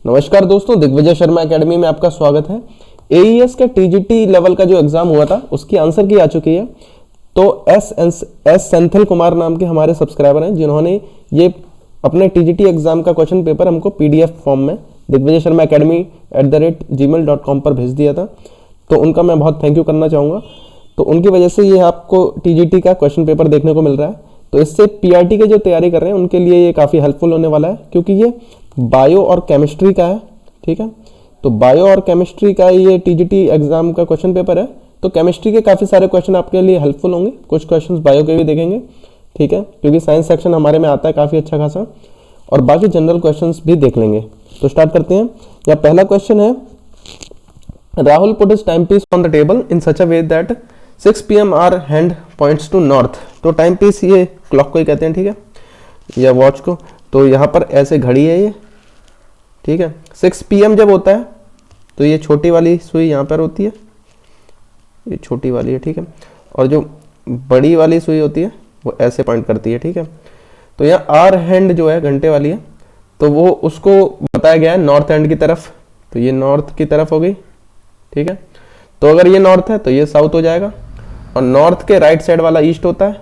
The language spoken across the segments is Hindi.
नमस्कार दोस्तों, दिग्विजय शर्मा एकेडमी में आपका स्वागत है। एईएस का टीजीटी लेवल का जो एग्जाम हुआ था उसकी आंसर की आ चुकी है। तो एस सेंथिल कुमार नाम के हमारे सब्सक्राइबर हैं जिन्होंने ये अपने टीजीटी एग्जाम का क्वेश्चन पेपर हमको पीडीएफ फॉर्म में दिग्विजय शर्मा एकेडमी @gmail.com पर भेज दिया था। तो उनका मैं बहुत थैंक यू करना चाहूँगा। तो उनकी वजह से ये आपको टीजीटी का क्वेश्चन पेपर देखने को मिल रहा है। तो इससे पीआरटी के जो तैयारी कर रहे हैं उनके लिए ये काफ़ी हेल्पफुल होने वाला है, क्योंकि ये बायो और केमिस्ट्री का है। ठीक है, तो बायो और केमिस्ट्री का ये टीजीटी एग्जाम का क्वेश्चन पेपर है। तो केमिस्ट्री के काफ़ी सारे क्वेश्चन आपके लिए हेल्पफुल होंगे, कुछ क्वेश्चंस बायो के भी देखेंगे। ठीक है, क्योंकि साइंस सेक्शन हमारे में आता है काफ़ी अच्छा खासा, और बाकी जनरल क्वेश्चंस भी देख लेंगे। तो स्टार्ट करते हैं। यहाँ पहला क्वेश्चन है, Rahul put his time piece on the table in such a way that 6 PM hour hand points to north. तो टाइम पीस ये क्लॉक को ही कहते हैं, ठीक है, या वॉच को। तो यहाँ पर ऐसे घड़ी है ये, ठीक है। 6 PM जब होता है तो ये छोटी वाली सुई यहाँ पर होती है, ये छोटी वाली है, ठीक है, और जो बड़ी वाली सुई होती है वो ऐसे पॉइंट करती है, ठीक है। तो यहाँ आर हैंड जो है घंटे वाली है, तो वो उसको बताया गया है नॉर्थ एंड की तरफ। तो ये नॉर्थ की तरफ हो गई, ठीक है। तो अगर ये नॉर्थ है तो ये साउथ हो जाएगा, और नॉर्थ के राइट साइड वाला ईस्ट होता है,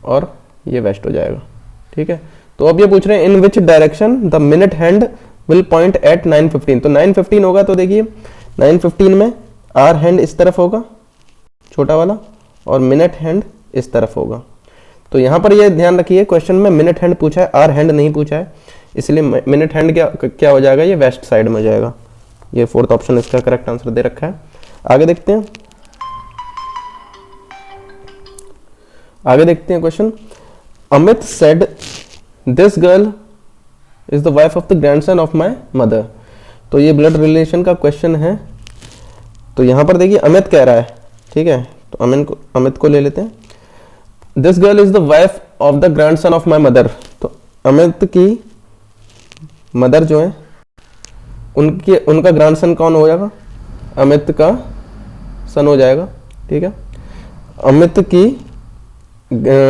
और ये वेस्ट हो जाएगा, ठीक है। तो अब ये पूछ रहे हैं in which direction the minute hand will point at 9:15। तो 9:15 होगा, तो देखिए 9:15 में आर हैंड इस तरफ होगा छोटा वाला, और मिनट हैंड इस तरफ होगा। तो यहाँ पर ये ध्यान रखिए, क्वेश्चन में मिनट हैंड पूछा है, आर हैंड नहीं पूछा है, इसलिए मिनट हैंड क्या हो जाएगा, ये वेस्ट साइड में हो जाएगा। ये फोर्थ ऑप्शन इसका करेक्ट आंसर दे रखा है। आगे देखते हैं, question. Amit said this girl is the wife of the grandson of my mother. तो ये ब्लड रिलेशन का क्वेश्चन है। तो यहाँ पर देखिए अमित कह रहा है, ठीक है, तो अमित को ले लेते हैं। This girl is the wife of the grandson of my mother. तो अमित की मदर जो है उनका ग्रैंडसन कौन हो जाएगा, अमित का सन हो जाएगा, ठीक है। अमित की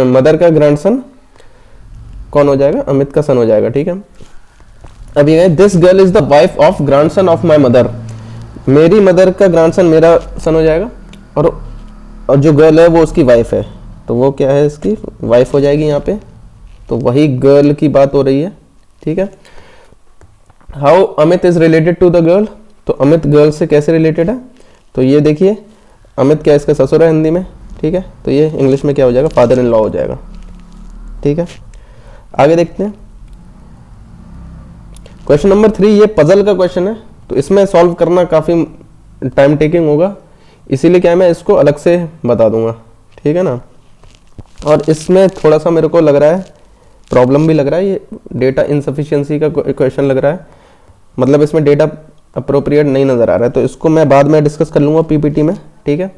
मदर का ग्रैंडसन कौन हो जाएगा, अमित का सन हो जाएगा, ठीक है। अब ये this girl is the wife of grandson of my mother, मेरी मदर का ग्रैंडसन मेरा सन हो जाएगा, और जो गर्ल है वो उसकी वाइफ है, तो वो क्या है, इसकी वाइफ हो जाएगी यहाँ पे। तो वही गर्ल की बात हो रही है, ठीक है। How Amit is related to the girl. तो अमित गर्ल से कैसे रिलेटेड है, तो ये देखिए अमित क्या इसका ससुर है हिंदी में, ठीक है। तो ये इंग्लिश में क्या हो जाएगा, फादर इन लॉ हो जाएगा, ठीक है। आगे देखते हैं, क्वेश्चन नंबर 3। ये पजल का क्वेश्चन है, तो इसमें सॉल्व करना काफ़ी टाइम टेकिंग होगा, इसीलिए क्या है मैं इसको अलग से बता दूंगा, ठीक है ना। और इसमें थोड़ा सा मेरे को लग रहा है प्रॉब्लम भी लग रहा है, ये डेटा इनसफिशिएंसी का क्वेश्चन लग रहा है, मतलब इसमें डेटा अप्रोप्रिएट नहीं नज़र आ रहा है। तो इसको मैं बाद में डिस्कस कर लूँगा पीपीटी में, ठीक है।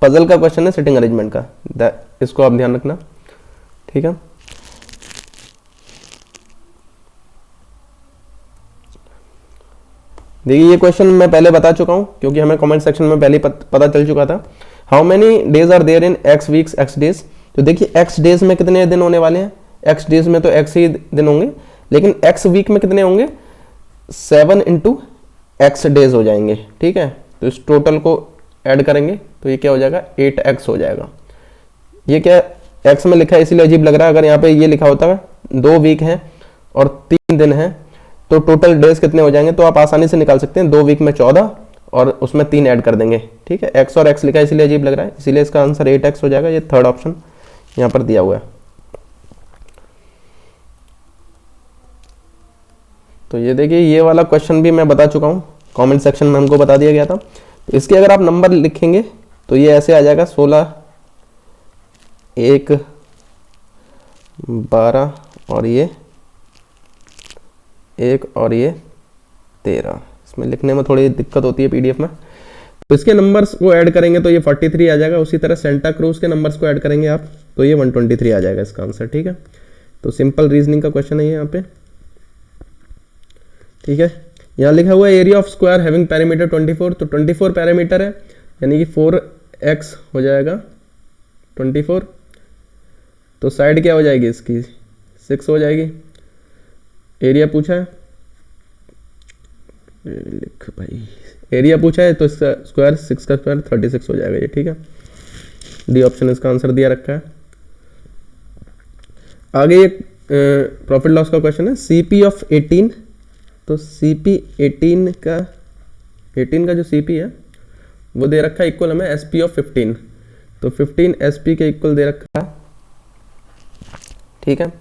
पजल का क्वेश्चन है सिटिंग अरेंजमेंट का, इसको आप ध्यान रखना, ठीक है। देखिए ये क्वेश्चन मैं पहले बता चुका हूँ, क्योंकि हमें कमेंट सेक्शन में पहले पता चल चुका था। How many days are there in x weeks x days. तो देखिए एक्स डेज में कितने दिन होने वाले हैं, एक्स डेज में तो एक्स ही दिन होंगे, लेकिन एक्स वीक में कितने होंगे, 7 × एक्स डेज हो जाएंगे, ठीक है। तो इस टोटल को ऐड करेंगे तो ये क्या हो जाएगा, 8x हो जाएगा। ये क्या एक्स में लिखा है इसीलिए अजीब लग रहा है, अगर यहाँ पे ये लिखा होता है 2 वीक हैं और 3 दिन हैं तो टोटल डेज कितने हो जाएंगे, तो आप आसानी से निकाल सकते हैं। 2 वीक में 14 और उसमें 3 ऐड कर देंगे, ठीक है। एक्स और एक्स लिखा है इसीलिए अजीब लग रहा है, इसीलिए इसका आंसर 8x हो जाएगा। ये थर्ड ऑप्शन यहाँ पर दिया हुआ है। तो ये देखिए ये वाला क्वेश्चन भी मैं बता चुका हूँ, कमेंट सेक्शन में हमको बता दिया गया था। तो इसके अगर आप नंबर लिखेंगे तो ये ऐसे आ जाएगा 16, 1, 12 और ये 1 और ये 13। इसमें लिखने में थोड़ी दिक्कत होती है पीडीएफ में। तो इसके नंबर्स को ऐड करेंगे तो ये 43 आ जाएगा। उसी तरह सेंटा क्रूज के नंबर्स को ऐड करेंगे आप तो ये 123 आ जाएगा इसका आंसर, ठीक है। तो सिंपल रीजनिंग का क्वेश्चन है ये यहाँ पे, ठीक है। यहाँ लिखा हुआ है area of square having parameter 24। तो 24 पैरामीटर है, यानी कि 4x हो जाएगा 24। तो साइड क्या हो जाएगी इसकी, 6 हो जाएगी। एरिया पूछा है लिख भाई, एरिया पूछा है तो इसका स्क्वायर 6 का स्क्वायर 36 हो जाएगा ये, ठीक है। डी ऑप्शन इसका आंसर दिया रखा है। आगे एक प्रॉफिट लॉस का क्वेश्चन है, सीपी ऑफ 18, तो सीपी 18 का जो सीपी है वो दे रखा है इक्वल हमें एसपी ऑफ 15, तो 15 एसपी के इक्वल दे रखा है, ठीक है।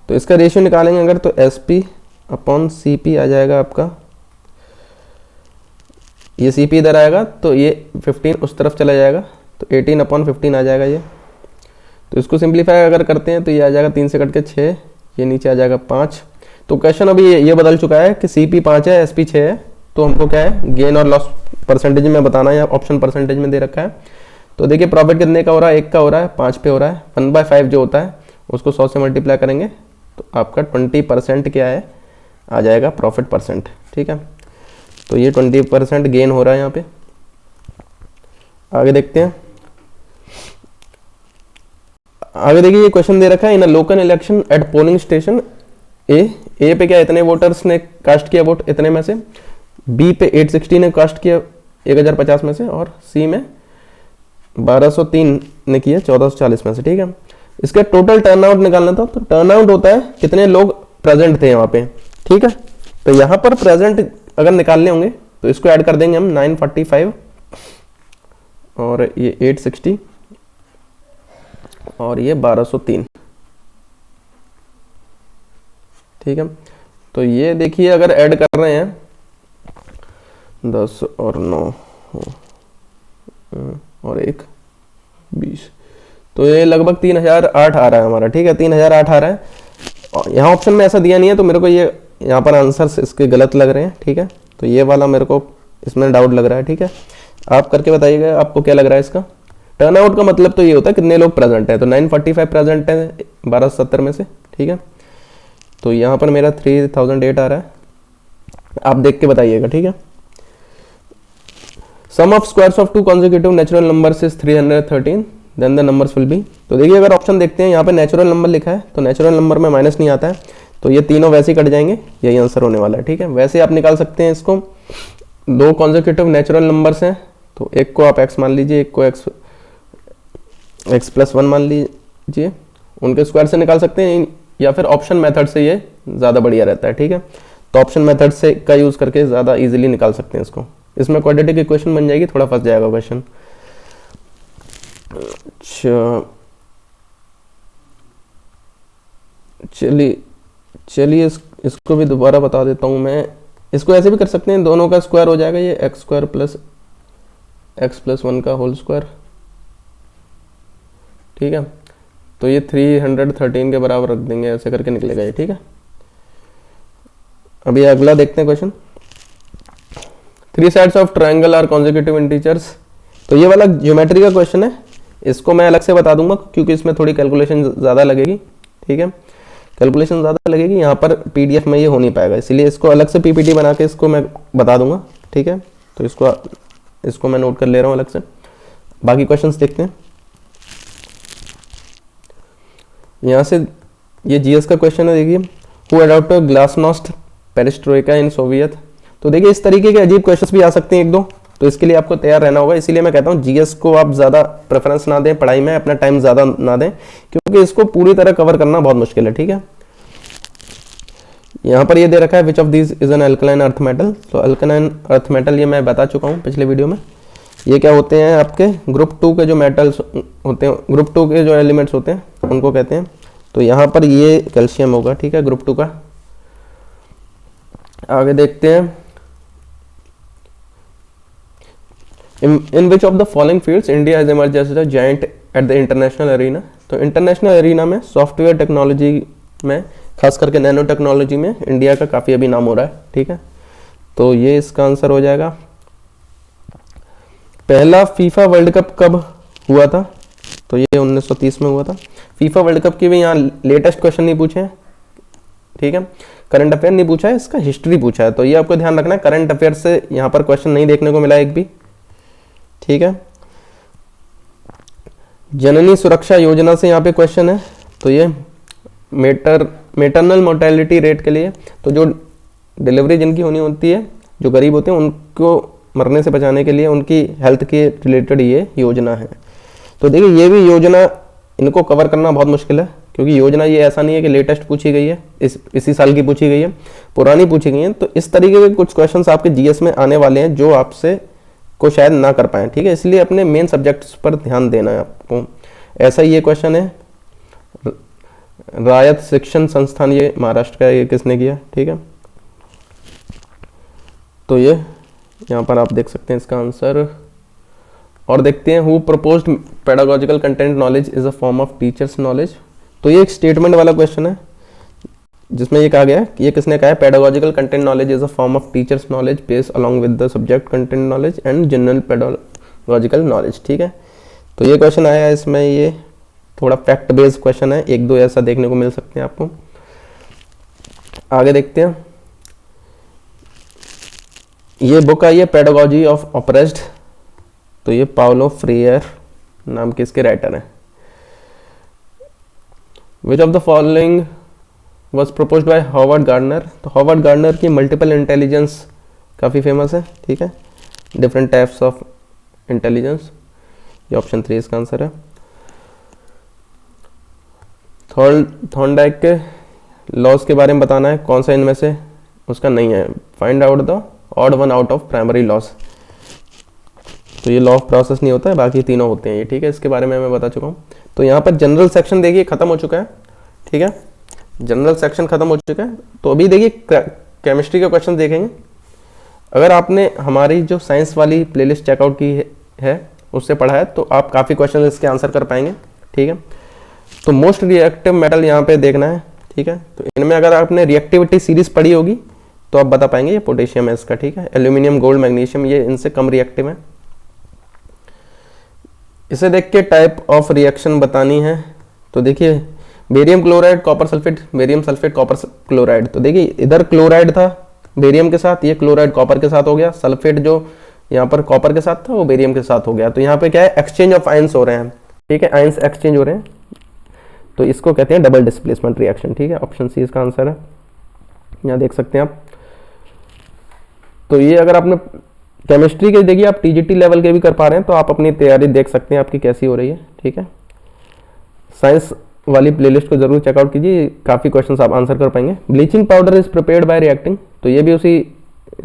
तो इसका रेशियो निकालेंगे अगर, तो एसपी अपॉन सीपी आ जाएगा आपका, ये सीपी इधर आएगा तो ये 15 उस तरफ चला जाएगा, तो 18 अपॉन 15 आ जाएगा ये। तो इसको सिंप्लीफाई अगर करते हैं तो ये आ जाएगा 3 से कट के 6, ये नीचे आ जाएगा 5। तो क्वेश्चन अभी ये बदल चुका है कि सीपी 5 है एसपी 6 है, तो हमको क्या है गेन और लॉस परसेंटेज में बताना है, या ऑप्शन परसेंटेज में दे रखा है। तो देखिए प्रॉफिट कितने का हो रहा है, 1 का हो रहा है, 5 पे हो रहा है। 1/5 जो होता है उसको 100 से मल्टीप्लाई करेंगे तो आपका 20% क्या है आ जाएगा प्रॉफिट परसेंट, ठीक है। तो ये 20% गेन हो रहा है यहाँ पे। आगे देखते हैं, आगे देखिए ये क्वेश्चन दे रखा है, in a local election at polling station A पे क्या इतने वोटर्स ने कास्ट किया वोट इतने में से, बी पे 860 ने कास्ट किया 1050 में से, और सी में 1203 ने किया 1440 में से, ठीक है। इसका टोटल टर्नआउट निकालना था, तो टर्नआउट होता है कितने लोग प्रेजेंट थे यहाँ पे, ठीक है। तो यहाँ पर प्रेजेंट अगर निकालने होंगे तो इसको ऐड कर देंगे हम 945 और ये 860 और ये 1203, ठीक है। तो ये देखिए अगर ऐड कर रहे हैं 10 और 9 और 1 20, तो ये लगभग 3008 आ रहा है हमारा, ठीक है। 3008 आ रहा है। यहाँ ऑप्शन में ऐसा दिया नहीं है तो मेरे को ये यहाँ पर आंसर्स इसके गलत लग रहे हैं, ठीक है। तो ये वाला मेरे को इसमें डाउट लग रहा है, ठीक है। आप करके बताइएगा आपको क्या लग रहा है इसका। टर्नआउट का मतलब तो ये होता है कितने लोग प्रेजेंट है, तो 945 प्रेजेंट है 1270 में से, ठीक है। तो यहाँ पर मेरा 3008 आ रहा है, आप देख के बताइएगा, ठीक है। Sum of squares of 2 consecutive natural numbers is 313, then the numbers will be. तो देखिए अगर ऑप्शन देखते हैं यहाँ पे नेचुरल नंबर लिखा है, तो नेचुरल नंबर में माइनस नहीं आता है, तो ये तीनों वैसे ही कट जाएंगे, यही आंसर होने वाला है, ठीक है। वैसे आप निकाल सकते हैं इसको, 2 consecutive नेचुरल नंबर्स हैं, तो एक को आप x मान लीजिए, एक को x+1 मान लीजिए, उनके स्क्वायर से निकाल सकते हैं, या फिर ऑप्शन मेथड से ये ज़्यादा बढ़िया रहता है, ठीक है। तो ऑप्शन मेथड से का यूज़ करके ज़्यादा इजीली निकाल सकते हैं इसको। इसमें क्वाड्रेटिक इक्वेशन बन जाएगी, थोड़ा फंस जाएगा क्वेश्चन। अच्छा चलिए इसको भी दोबारा बता देता हूँ मैं। इसको ऐसे भी कर सकते हैं, दोनों का स्क्वायर हो जाएगा ये x² प्लस x+1 का होल स्क्वायर, ठीक है। तो ये 313 के बराबर रख देंगे, ऐसे करके निकलेगा ये, ठीक है। अभी अगला देखते हैं question. 3 sides of triangle are consecutive integers. तो ये वाला ज्योमेट्री का क्वेश्चन है, इसको मैं अलग से बता दूंगा क्योंकि इसमें थोड़ी कैलकुलेशन ज़्यादा लगेगी, ठीक है। कैलकुलेशन ज़्यादा लगेगी, यहाँ पर PDF में ये हो नहीं पाएगा, इसलिए इसको अलग से PPT बना के इसको मैं बता दूंगा, ठीक है। तो इसको मैं नोट कर ले रहा हूँ अलग से। बाकी क्वेश्चंस देखते हैं। यहाँ से ये GS का क्वेश्चन है, देखिए who adopted glasnost पेरिस्ट्रोइका in Soviet. तो देखिए इस तरीके के अजीब क्वेश्चंस भी आ सकते हैं 1-2, तो इसके लिए आपको तैयार रहना होगा। इसीलिए मैं कहता हूँ GS को आप ज़्यादा प्रेफरेंस ना दें पढ़ाई में, अपना टाइम ज़्यादा ना दें, क्योंकि इसको पूरी तरह कवर करना बहुत मुश्किल है, ठीक है। यहाँ पर ये दे रखा है which of this is an alkaline earth metal. तो अल्कलाइन अर्थ मेटल ये मैं बता चुका हूँ पिछले वीडियो में। ये क्या होते हैं आपके ग्रुप 2 के जो मेटल्स होते हैं, ग्रुप 2 के जो एलिमेंट्स होते हैं उनको कहते हैं। तो यहाँ पर ये कैल्शियम होगा, ठीक है, ग्रुप 2 का। आगे देखते हैं, in which of the following fields India has emerged as a giant at the international arena. तो इंटरनेशनल एरिना में सॉफ्टवेयर टेक्नोलॉजी में, खास करके नैनो टेक्नोलॉजी में इंडिया का काफ़ी अभी नाम हो रहा है, ठीक है। तो ये इसका आंसर हो जाएगा। पहला फीफा वर्ल्ड कप कब हुआ था? तो ये 1930 में हुआ था। फीफा वर्ल्ड कप के भी यहाँ लेटेस्ट क्वेश्चन नहीं पूछे हैं, ठीक है। करंट अफेयर नहीं पूछा है, इसका हिस्ट्री पूछा है, तो ये आपको ध्यान रखना है। करंट अफेयर से यहाँ पर क्वेश्चन नहीं देखने को मिला एक भी, ठीक है। जननी सुरक्षा योजना से यहाँ पे क्वेश्चन है, तो ये मेटरनल मोर्टेलिटी रेट के लिए, तो जो डिलीवरी जिनकी होनी होती है जो गरीब होते हैं उनको मरने से बचाने के लिए उनकी हेल्थ के रिलेटेड ये योजना है। तो देखिए ये भी योजना इनको कवर करना बहुत मुश्किल है, क्योंकि योजना ये ऐसा नहीं है कि लेटेस्ट पूछी गई है, इसी साल की पूछी गई है, पुरानी पूछी गई है। तो इस तरीके के कुछ क्वेश्चंस आपके जीएस में आने वाले हैं जो आपसे को शायद ना कर पाए, ठीक है। इसलिए अपने मेन सब्जेक्ट्स पर ध्यान देना है आपको। ऐसा ही ये क्वेश्चन है, रायत शिक्षण संस्थान, ये महाराष्ट्र का, ये किसने किया, ठीक है। तो ये यहाँ पर आप देख सकते हैं इसका आंसर। और देखते हैं, who proposed pedagogical content knowledge is a form of teachers knowledge. तो ये एक स्टेटमेंट वाला क्वेश्चन है जिसमें ये कहा गया है कि ये किसने कहा है, pedagogical content knowledge is a form of teachers knowledge based along with the subject content knowledge and general pedagogical knowledge, ठीक है। तो ये क्वेश्चन आया है इसमें, ये थोड़ा फैक्ट बेस्ड क्वेश्चन है, एक दो ऐसा देखने को मिल सकते हैं आपको। आगे देखते हैं, ये बुक आई है पेडागोजी ऑफ ऑप्रेस्ड। तो ये पाउलो फ्रीयर नाम के इसके राइटर हैं। Which of the following was proposed by Howard Gardner. तो हॉवर्ड गार्डनर की मल्टीपल इंटेलिजेंस काफ़ी फेमस है, ठीक है, डिफरेंट टाइप्स ऑफ इंटेलिजेंस। ये ऑप्शन 3 इसका आंसर है। थॉर्नडाइक के लॉज के बारे में बताना है, कौन सा इनमें से उसका नहीं है। Find out the odd one out of primary loss. तो ये लॉ ऑफ प्रोसेस नहीं होता है, बाकी तीनों होते हैं ये, ठीक है। इसके बारे में मैं बता चुका हूँ। तो यहाँ पर जनरल सेक्शन देखिए खत्म हो चुका है, ठीक है, जनरल सेक्शन खत्म हो चुका है। तो अभी देखिए केमिस्ट्री के क्वेश्चन देखेंगे। अगर आपने हमारी जो साइंस वाली प्लेलिस्ट चेकआउट की है उससे पढ़ा है तो आप काफ़ी क्वेश्चन इसके आंसर कर पाएंगे, ठीक है। तो मोस्ट रिएक्टिव मेटल यहाँ पे देखना है, ठीक है। तो इनमें अगर आपने रिएक्टिविटी सीरीज पढ़ी होगी तो आप बता पाएंगे, ये पोटेशियम है इसका, ठीक है। एल्यूमिनियम, गोल्ड, मैग्नीशियम, ये इनसे कम रिएक्टिव है। इसे देख के टाइप ऑफ रिएक्शन बतानी है। तो देखिए barium chloride copper sulphate, barium sulphate copper chloride. तो देखिए इधर क्लोराइड था बेरियम के साथ, ये क्लोराइड कॉपर के साथ हो गया। सल्फेट जो यहाँ पर कॉपर के साथ था वो बेरियम के साथ हो गया। तो यहाँ पे क्या है, एक्सचेंज ऑफ आयंस हो रहे हैं, ठीक है, आयंस एक्सचेंज हो रहे हैं। तो इसको कहते हैं डबल डिस्प्लेसमेंट रिएक्शन, ठीक है। ऑप्शन सी इसका आंसर है, यहाँ देख सकते हैं आप। तो ये अगर आपने केमिस्ट्री के देखिए आप टीजीटी लेवल के भी कर पा रहे हैं तो आप अपनी तैयारी देख सकते हैं आपकी कैसी हो रही है, ठीक है। साइंस वाली प्लेलिस्ट को जरूर चेकआउट कीजिए, काफ़ी क्वेश्चंस आप आंसर कर पाएंगे। Bleaching powder is prepared by reacting. तो ये भी उसी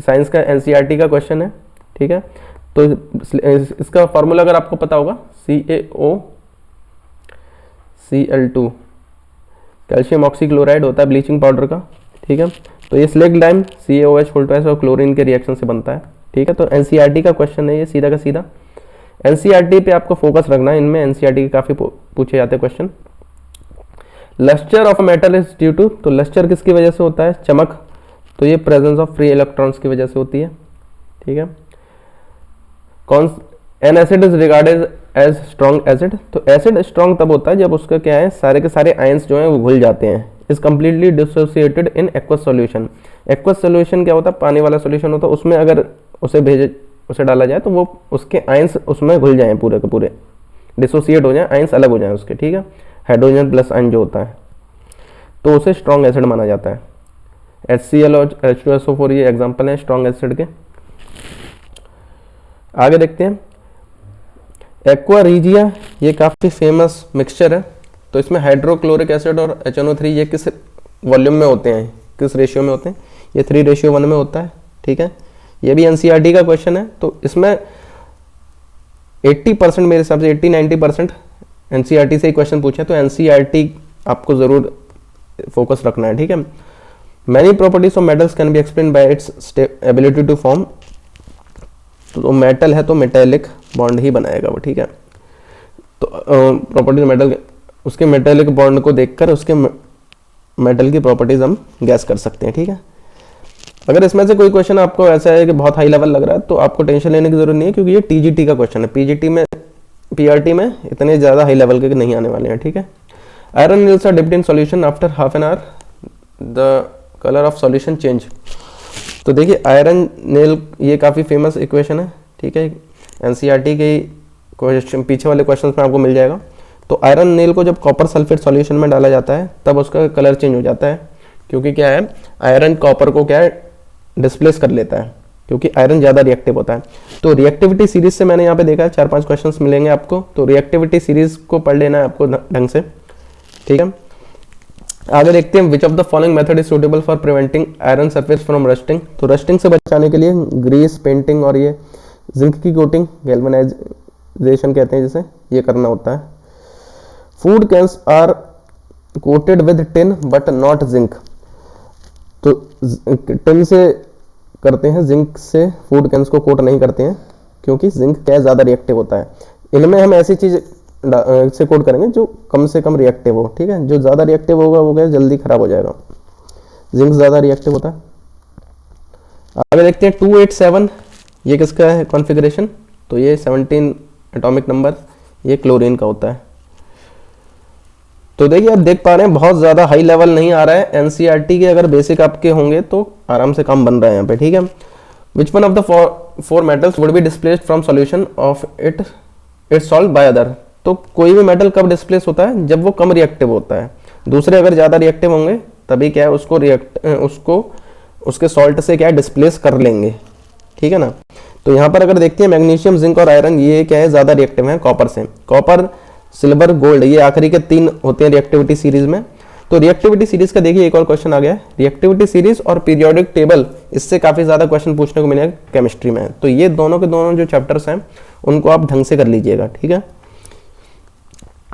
साइंस का एनसीईआरटी का क्वेश्चन है, ठीक है। तो इसका फॉर्मूला अगर आपको पता होगा, CaOCl2, कैल्शियम ऑक्सीक्लोराइड होता है ब्लीचिंग पाउडर का, ठीक है। तो ये स्लेक्ट लाइम CaOH और क्लोरीन के रिएक्शन से बनता है, ठीक है। तो एनसीईआरटी का क्वेश्चन है ये, सीधा का सीधा। एनसीईआरटी पे आपको फोकस रखना है, इनमें एनसीईआरटी के काफ़ी पूछे जाते हैं question. Lustre of metal is due to. तो लस्टर किसकी वजह से होता है, चमक। तो ये प्रेजेंस ऑफ फ्री इलेक्ट्रॉन्स की वजह से होती है, ठीक है। कौन an acid is regarded as strong acid. तो एसिड स्ट्रॉन्ग तब होता है जब उसका क्या है, सारे के सारे आयंस जो हैं वो घुल जाते हैं। Is completely dissociated in aqueous solution. Aqueous solution क्या होता है, पानी वाला सॉल्यूशन होता है, उसमें अगर उसे डाला जाए तो वो उसके आयंस उसमें घुल जाएं, पूरे के पूरे डिसोसिएट हो जाएं, आयंस अलग हो जाएं उसके, ठीक है। हाइड्रोजन प्लस आयन जो होता है तो उसे स्ट्रॉन्ग एसिड माना जाता है। HCl और H2SO4 ये एग्जाम्पल है स्ट्रॉन्ग एसिड के। आगे देखते हैं, एक्वा रीजिया, ये काफ़ी फेमस मिक्सचर है। तो इसमें हाइड्रोक्लोरिक एसिड और HNO3 ये किस वॉल्यूम में होते हैं, किस रेशियो में होते हैं, ये 3:1 में होता है, ठीक है। ये भी एनसीईआरटी का क्वेश्चन है। तो इसमें 80% मेरे हिसाब से 80-90% एनसीईआरटी से ही क्वेश्चन पूछे, तो एनसीईआरटी आपको ज़रूर फोकस रखना है, ठीक है। Many properties of metals can be explain by its ability to form. तो मेटल है तो मेटेलिक बॉन्ड ही बनाएगा वो, ठीक है। तो प्रॉपर्टीज मेटल, उसके मेटेलिक बॉन्ड को देखकर उसके मेटल की प्रॉपर्टीज हम गैस कर सकते हैं, ठीक है। अगर इसमें से कोई क्वेश्चन आपको ऐसा है कि बहुत हाई लेवल लग रहा है तो आपको टेंशन लेने की जरूरत नहीं है, क्योंकि ये टीजीटी का क्वेश्चन है। पीजीटी में, पीआरटी में इतने ज़्यादा हाई लेवल के नहीं आने वाले हैं, ठीक है। Iron nails are dipped in solution after half an hour the colour of solution change. तो देखिए आयरन नील ये काफ़ी फेमस इक्वेशन है, ठीक है। एनसीईआरटी के क्वेश्चन पीछे वाले क्वेश्चन में आपको मिल जाएगा। तो आयरन नील को जब कॉपर सल्फेट सॉल्यूशन में डाला जाता है तब उसका कलर चेंज हो जाता है, क्योंकि क्या है, आयरन कॉपर को क्या है, डिस्प्लेस कर लेता है, क्योंकि आयरन ज़्यादा रिएक्टिव होता है। तो रिएक्टिविटी सीरीज से मैंने यहाँ पे देखा है 4-5 क्वेश्चंस मिलेंगे आपको, तो रिएक्टिविटी सीरीज को पढ़ लेना है आपको ढंग से, ठीक है। आगे देखते हैं which of the following method is suitable for preventing iron surface from rusting. तो रस्टिंग से बचाने के लिए ग्रीस पेंटिंग और ये जिंक की कोटिंग, गैल्वेनाइजेशन कहते हैं जिसे, ये करना होता है। Food cans are coated with tin but not zinc. तो टिन से करते हैं, जिंक से फूड कैंस को कोट नहीं करते हैं क्योंकि जिंक क्या ज़्यादा रिएक्टिव होता है। इनमें हम ऐसी चीज़ से कोट करेंगे जो कम से कम रिएक्टिव हो, ठीक है। जो ज़्यादा रिएक्टिव होगा वो क्या जल्दी खराब हो जाएगा, जिंक ज़्यादा रिएक्टिव होता है। आगे देखते हैं 287, ये किसका है कॉन्फ़िगरेशन, तो ये 17 एटॉमिक नंबर, ये क्लोरीन का होता है। तो देखिए आप देख पा रहे हैं बहुत ज़्यादा हाई लेवल नहीं आ रहा है, एनसीईआरटी के अगर बेसिक आपके होंगे तो आराम से काम बन रहा है यहाँ पे, ठीक है। Which one of the four metals would be displaced from solution of it solve by other. तो कोई भी मेटल कब डिस्प्लेस होता है, जब वो कम रिएक्टिव होता है। दूसरे अगर ज़्यादा रिएक्टिव होंगे तभी क्या है उसको उसके सॉल्ट से क्या है डिस्प्लेस कर लेंगे, ठीक है ना। तो यहाँ पर अगर देखते हैं मैग्नीशियम, जिंक और आयरन, ये क्या है ज़्यादा रिएक्टिव है कॉपर से। कॉपर, सिल्वर, गोल्ड, ये आखिरी के 3 होते हैं रिएक्टिविटी सीरीज में। तो रिएक्टिविटी सीरीज का देखिए एक और क्वेश्चन आ गया है, रिएक्टिविटी सीरीज और पीरियोडिक टेबल, इससे काफ़ी ज़्यादा क्वेश्चन पूछने को मिलेगा केमिस्ट्री में। तो ये दोनों के दोनों जो चैप्टर्स हैं उनको आप ढंग से कर लीजिएगा, ठीक है।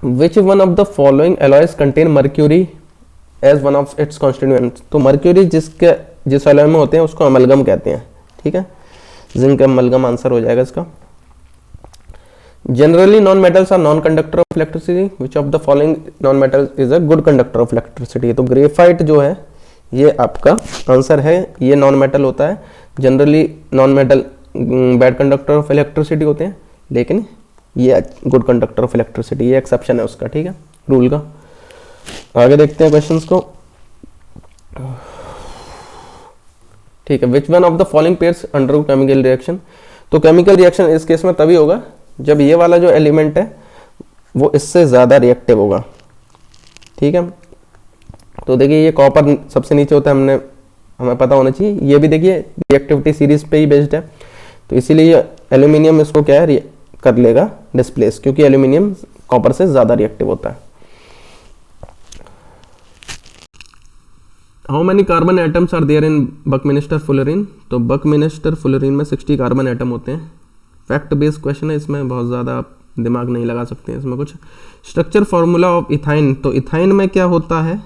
Which one of the following alloys contain mercury as one of its constituents. तो मर्क्यूरी जिस एलॉय में होते हैं उसको अमलगम कहते हैं, ठीक है। जिंक अमलगम आंसर हो जाएगा इसका। Generally non metals are non conductor of electricity, which of the following non metal is a good conductor of electricity. तो ग्रेफाइट जो है ये आपका आंसर है, ये नॉन मेटल होता है। Generally non metal bad conductor of electricity होते हैं, लेकिन ये गुड कंडक्टर ऑफ इलेक्ट्रिसिटी, ये एक्सेप्शन है उसका, ठीक है, रूल का। आगे देखते हैं क्वेश्चंस को, ठीक है। Which one of the following pairs undergo chemical reaction. तो केमिकल रिएक्शन इस केस में तभी होगा जब ये वाला जो एलिमेंट है वो इससे ज़्यादा रिएक्टिव होगा, ठीक है। तो देखिए ये कॉपर सबसे नीचे होता है, हमें पता होना चाहिए। ये भी देखिए रिएक्टिविटी सीरीज पे ही बेस्ड है, तो इसीलिए ये एल्यूमिनियम इसको क्या है कर लेगा डिस्प्लेस, क्योंकि एल्यूमिनियम कॉपर से ज़्यादा रिएक्टिव होता है। How many carbon atoms are there in buckminsterfullerene. तो बकमिनिस्टर फुलरिन में 60 कार्बन एटम होते हैं। फैक्ट बेस्ड क्वेश्चन है, इसमें बहुत ज़्यादा आप दिमाग नहीं लगा सकते हैं इसमें कुछ। Structure formula of ethyne. तो इथाइन में क्या होता है,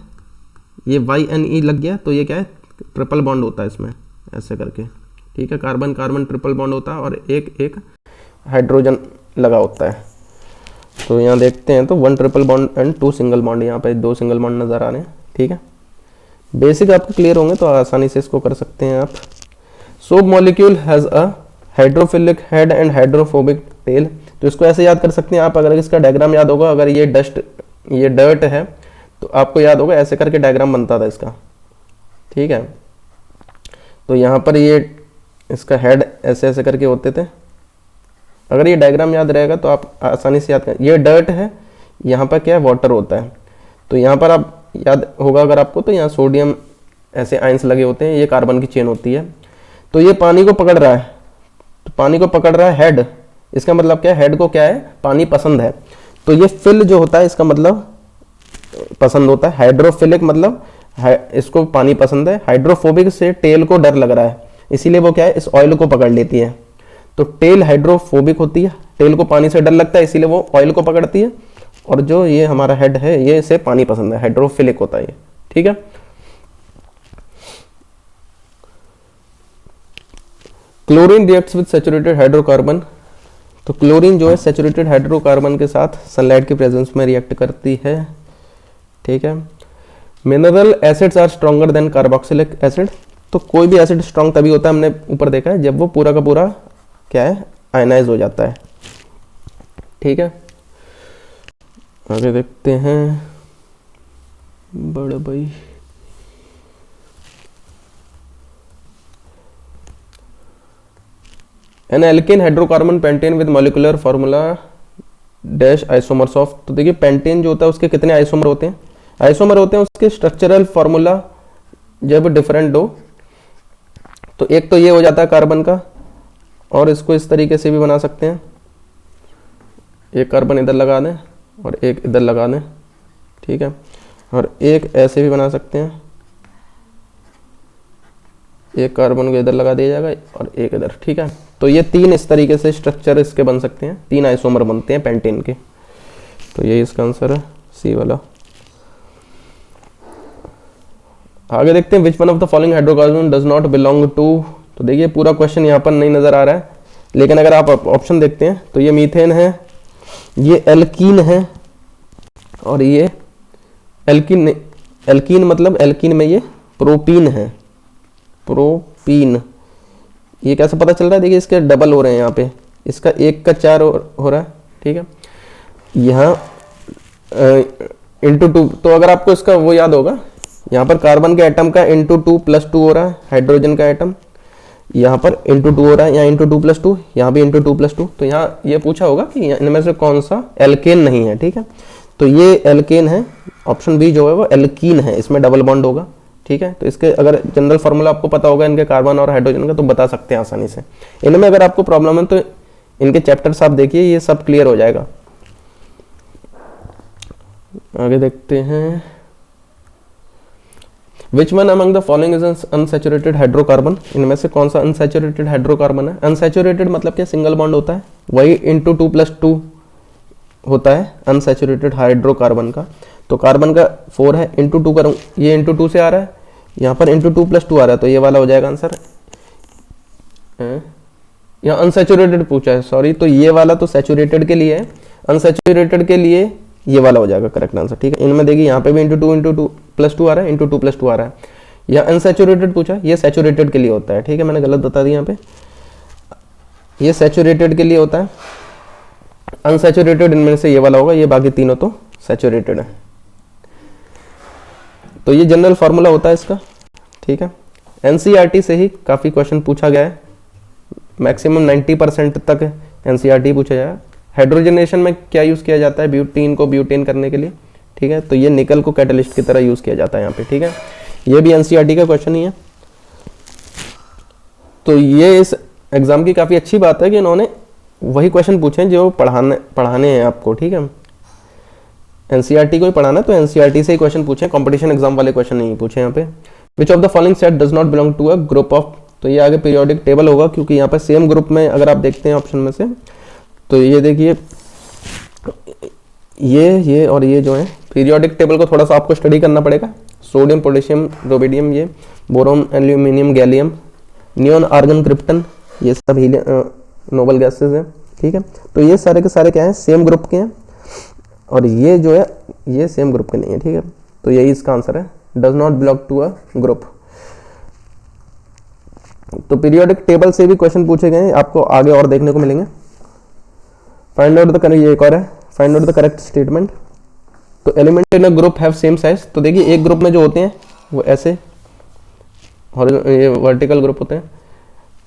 ये YNE लग गया तो ये क्या है ट्रिपल बॉन्ड होता है इसमें ऐसे करके, ठीक है। कार्बन कार्बन ट्रिपल बॉन्ड होता है और एक हाइड्रोजन लगा होता है। तो यहाँ देखते हैं तो 1 triple bond and 2 single bond, यहाँ पे 2 सिंगल बॉन्ड नज़र आ रहे हैं, ठीक है। बेसिक आपको क्लियर होंगे तो आसानी से इसको कर सकते हैं आप। Soap molecule has a hydrophilic head and hydrophobic tell. तो इसको ऐसे याद कर सकते हैं आप, अगर इसका डायग्राम याद होगा, अगर ये डर्ट है तो आपको याद होगा ऐसे करके डायग्राम बनता था इसका, ठीक है। तो यहाँ पर ये इसका हेड ऐसे ऐसे करके होते थे। अगर ये डायग्राम याद रहेगा तो आप आसानी से याद करें। ये डर्ट है, यहाँ पर क्या है वाटर होता है। तो यहाँ पर आप याद होगा अगर आपको, तो यहाँ सोडियम ऐसे आयंस लगे होते हैं, ये कार्बन की चेन होती है। तो ये पानी को पकड़ रहा है, तो पानी को पकड़ रहा है हेड, इसका मतलब क्या है हेड को क्या है पानी पसंद है। तो ये फिल जो होता है इसका मतलब पसंद होता है। हाइड्रोफिलिक मतलब इसको पानी पसंद है। हाइड्रोफोबिक से टेल को डर लग रहा है, इसीलिए वो क्या है इस ऑयल को पकड़ लेती है। तो टेल हाइड्रोफोबिक होती है, टेल को पानी से डर लगता है इसीलिए वो ऑयल को पकड़ती है। और जो ये हमारा हेड है ये इसे पानी पसंद है, हाइड्रोफिलिक होता है ये, ठीक है। Chlorine reacts with saturated hydrocarbon. तो क्लोरीन जो है सैचुरेटेड हाइड्रोकार्बन के साथ सनलाइट की प्रेजेंस में रिएक्ट करती है, ठीक है। Mineral acids are stronger than carboxylic acid. तो कोई भी एसिड स्ट्रॉन्ग तभी होता है, हमने ऊपर देखा है, जब वो पूरा का पूरा क्या है आयनाइज हो जाता है, ठीक है। आगे देखते हैं बड़े भाई, an alkane hydrocarbon pentane with molecular formula dash isomers of. तो देखिए पेंटेन जो होता है उसके कितने आइसोमर होते हैं, उसके स्ट्रक्चरल फार्मूला जब डिफरेंट हो तो एक तो ये हो जाता है कार्बन का, और इसको इस तरीके से भी बना सकते हैं, एक कार्बन इधर लगा दें और एक इधर लगा दें, ठीक है, और एक ऐसे भी बना सकते हैं, एक कार्बन को इधर लगा दिया जाएगा और एक इधर, ठीक है। तो ये तीन इस तरीके से स्ट्रक्चर इसके बन सकते हैं, तीन आइसोमर बनते हैं पेंटेन के। तो ये इसका आंसर है सी वाला। आगे देखते हैं which one of the following hydrocarbon does not belong to. तो देखिए पूरा क्वेश्चन यहाँ पर नहीं नजर आ रहा है, लेकिन अगर आप ऑप्शन देखते हैं तो ये मीथेन है, ये एल्कीन है, और ये एल्कीन मतलब एल्कीन में ये प्रोपीन है, प्रोपीन। ये कैसे पता चल रहा है, देखिए इसके डबल हो रहे हैं यहाँ पे, इसका 1 का 4 हो रहा है, ठीक है, यहाँ इंटू 2। तो अगर आपको इसका वो याद होगा, यहाँ पर कार्बन के एटम का इंटू 2 + 2 हो रहा है, हाइड्रोजन का एटम यहाँ पर इंटू 2 हो रहा है, यहाँ इंटू 2 + 2, यहाँ भी इंटू 2 + 2। तो यहाँ ये पूछा होगा कि इनमें से कौन सा एल्केन नहीं है, ठीक है। तो ये एल्केन है, ऑप्शन बी जो है वो एल्कीन है, इसमें डबल बॉन्ड होगा, ठीक है। तो इसके अगर जनरल फार्मूला आपको पता होगा इनके कार्बन और हाइड्रोजन का, तो बता सकते हैं आसानी से। इनमें अगर आपको प्रॉब्लम है तो इनके चैप्टर्स आप देखिए, ये सब क्लियर हो जाएगा। आगे देखते हैं which one among the following is unsaturated hydrocarbon. इनमें से कौन सा अनसैचुरेटेड हाइड्रोकार्बन है। अनसैचुरेटेड मतलब क्या, सिंगल बॉन्ड होता है, वही इंटू 2 + 2 होता है अनसैचुरेटेड हाइड्रोकार्बन का। तो कार्बन का 4 है, इंटू 2 करूँ, ये इंटू 2 से आ रहा है, यहाँ पर इंटू 2 + 2 आ रहा है, तो ये वाला हो जाएगा आंसर। यहाँ अनसैचुरेटेड पूछा है, सॉरी, तो ये वाला तो सैचुरेटेड के लिए है, अनसैचुरेटेड के लिए ये वाला हो जाएगा करेक्ट आंसर, ठीक है। इनमें देखिए यहाँ पे भी इंटू 2 + 2 आ रहा है, इंटू 2 + 2 आ रहा है। यह अनसैचुरेटेड पूछा, ये सैचुरेटेड के लिए होता है, ठीक है, मैंने गलत बता दिया यहाँ पे, ये सैचुरेटेड के लिए होता है। अनसैचुरेटेड इनमें से ये वाला होगा, ये बाकी तीनों तो सैचुरेटेड है। तो ये जनरल फार्मूला होता है इसका, ठीक है। एनसीईआरटी से ही काफ़ी क्वेश्चन पूछा गया है, मैक्सिमम 90% तक एनसीईआरटी पूछा जाएगा। हाइड्रोजनेशन में क्या यूज़ किया जाता है, ब्यूटीन को ब्यूटेन करने के लिए, ठीक है। तो ये निकल को कैटलिस्ट की तरह यूज़ किया जाता है यहाँ पे, ठीक है। ये भी एनसीईआरटी का क्वेश्चन ही है। तो ये इस एग्जाम की काफ़ी अच्छी बात है कि इन्होंने वही क्वेश्चन पूछे हैं जो पढ़ाने हैं आपको, ठीक है। एनसीईआरटी को ही पढ़ाना है तो एनसीईआरटी से ही क्वेश्चन पूछे, कंपटीशन एग्जाम वाले क्वेश्चन नहीं पूछे यहाँ पे। Which of the following set does not belong to a group of. तो ये आगे पीरियोडिक टेबल होगा, क्योंकि यहाँ पर सेम ग्रुप में अगर आप देखते हैं ऑप्शन में से, तो ये देखिए ये और ये जो है पीरियोडिक टेबल को थोड़ा सा आपको स्टडी करना पड़ेगा। सोडियम, पोटेशियम, रोबेडियम, ये boron, aluminium, gallium, neon, argon, krypton, ये सब नोबल गैसेस हैं, ठीक है। तो ये सारे के सारे क्या हैं, सेम ग्रुप के हैं, और ये जो है ये सेम ग्रुप के नहीं है, ठीक है। तो यही इसका आंसर है, does not belong to a group. तो पीरियोडिक टेबल से भी क्वेश्चन पूछे गए हैं, आपको आगे और देखने को मिलेंगे। फाइंड आउट द करेक्ट, ये एक और है, find out the correct statement. तो element in a group have same size. तो देखिए एक ग्रुप में जो होते हैं वो ऐसे और ये वर्टिकल ग्रुप होते हैं,